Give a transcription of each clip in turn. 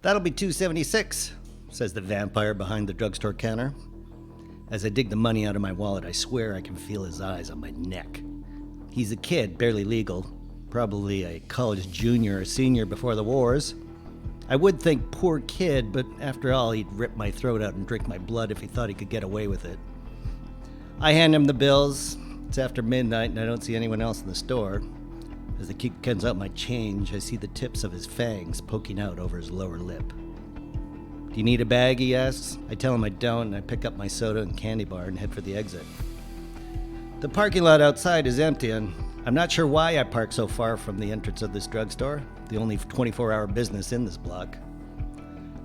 "That'll be $2.76, says the vampire behind the drugstore counter. As I dig the money out of my wallet, I swear I can feel his eyes on my neck. He's a kid, barely legal, probably a college junior or senior before the wars. I would think poor kid, but after all, he'd rip my throat out and drink my blood if he thought he could get away with it. I hand him the bills. It's after midnight and I don't see anyone else in the store. As the kid comes out my change, I see the tips of his fangs poking out over his lower lip. "Do you need a bag?" he asks. I tell him I don't, and I pick up my soda and candy bar and head for the exit. The parking lot outside is empty, and I'm not sure why I park so far from the entrance of this drugstore, the only 24-hour business in this block.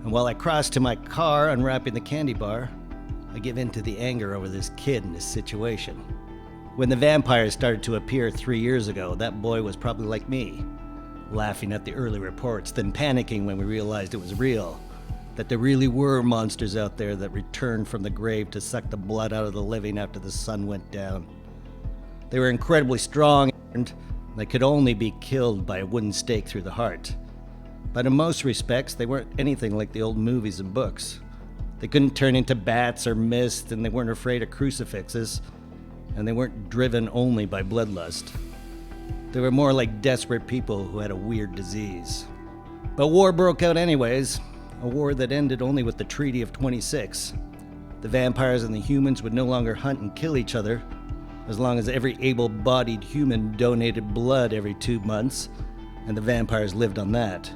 And while I cross to my car, unwrapping the candy bar, I give in to the anger over this kid and this situation. When the vampires started to appear 3 years ago, that boy was probably like me, laughing at the early reports, then panicking when we realized it was real, that there really were monsters out there that returned from the grave to suck the blood out of the living after the sun went down. They were incredibly strong, and they could only be killed by a wooden stake through the heart. But in most respects, they weren't anything like the old movies and books. They couldn't turn into bats or mist, and they weren't afraid of crucifixes, and they weren't driven only by bloodlust. They were more like desperate people who had a weird disease. But war broke out anyways, a war that ended only with the Treaty of 26. The vampires and the humans would no longer hunt and kill each other, as long as every able-bodied human donated blood every 2 months, and the vampires lived on that.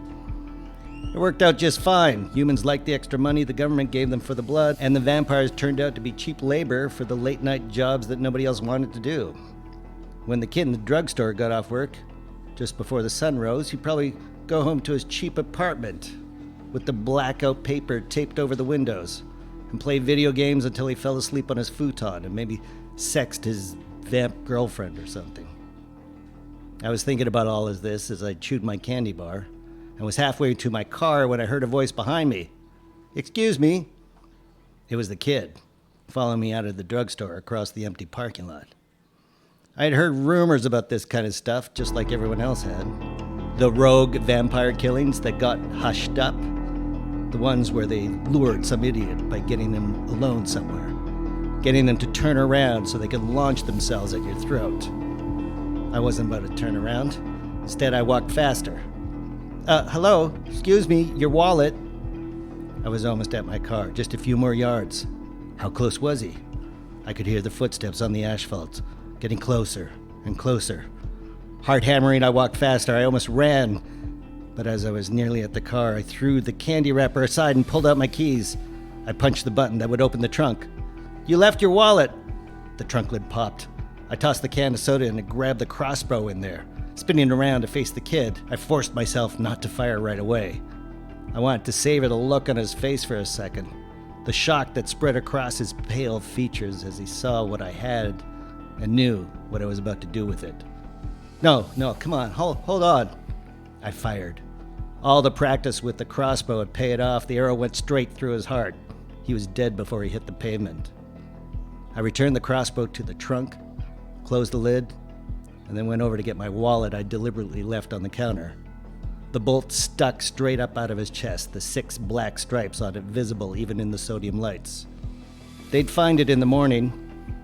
It worked out just fine. Humans liked the extra money the government gave them for the blood, and the vampires turned out to be cheap labor for the late-night jobs that nobody else wanted to do. When the kid in the drugstore got off work, just before the sun rose, he'd probably go home to his cheap apartment with the blackout paper taped over the windows and play video games until he fell asleep on his futon and maybe sexed his vamp girlfriend or something. I was thinking about all of this as I chewed my candy bar and was halfway to my car when I heard a voice behind me. "Excuse me." It was the kid, following me out of the drugstore across the empty parking lot. I had heard rumors about this kind of stuff, just like everyone else had. The rogue vampire killings that got hushed up. The ones where they lured some idiot by getting them alone somewhere, getting them to turn around so they could launch themselves at your throat. I wasn't about to turn around. Instead, I walked faster. Hello, excuse me, your wallet." I was almost at my car, just a few more yards. How close was he? I could hear the footsteps on the asphalt, getting closer and closer. Heart hammering, I walked faster. I almost ran. But as I was nearly at the car, I threw the candy wrapper aside and pulled out my keys. I punched the button that would open the trunk. "You left your wallet." The trunk lid popped. I tossed the can of soda and grabbed the crossbow in there. Spinning around to face the kid, I forced myself not to fire right away. I wanted to savor the look on his face for a second, the shock that spread across his pale features as he saw what I had and knew what I was about to do with it. No, come on, hold on. I fired. All the practice with the crossbow had paid off. The arrow went straight through his heart. He was dead before he hit the pavement. I returned the crossbow to the trunk, closed the lid, and then went over to get my wallet I deliberately left on the counter. The bolt stuck straight up out of his chest, the 6 black stripes on it visible even in the sodium lights. They'd find it in the morning,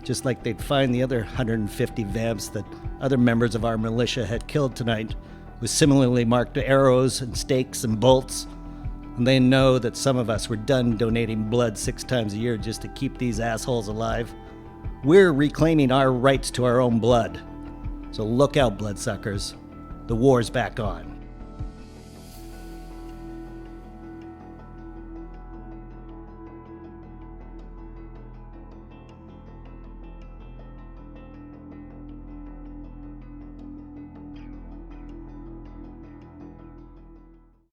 just like they'd find the other 150 vamps that other members of our militia had killed tonight, with similarly marked arrows and stakes and bolts. And they know that some of us were done donating blood 6 times a year just to keep these assholes alive. We're reclaiming our rights to our own blood. So look out, bloodsuckers. The war's back on.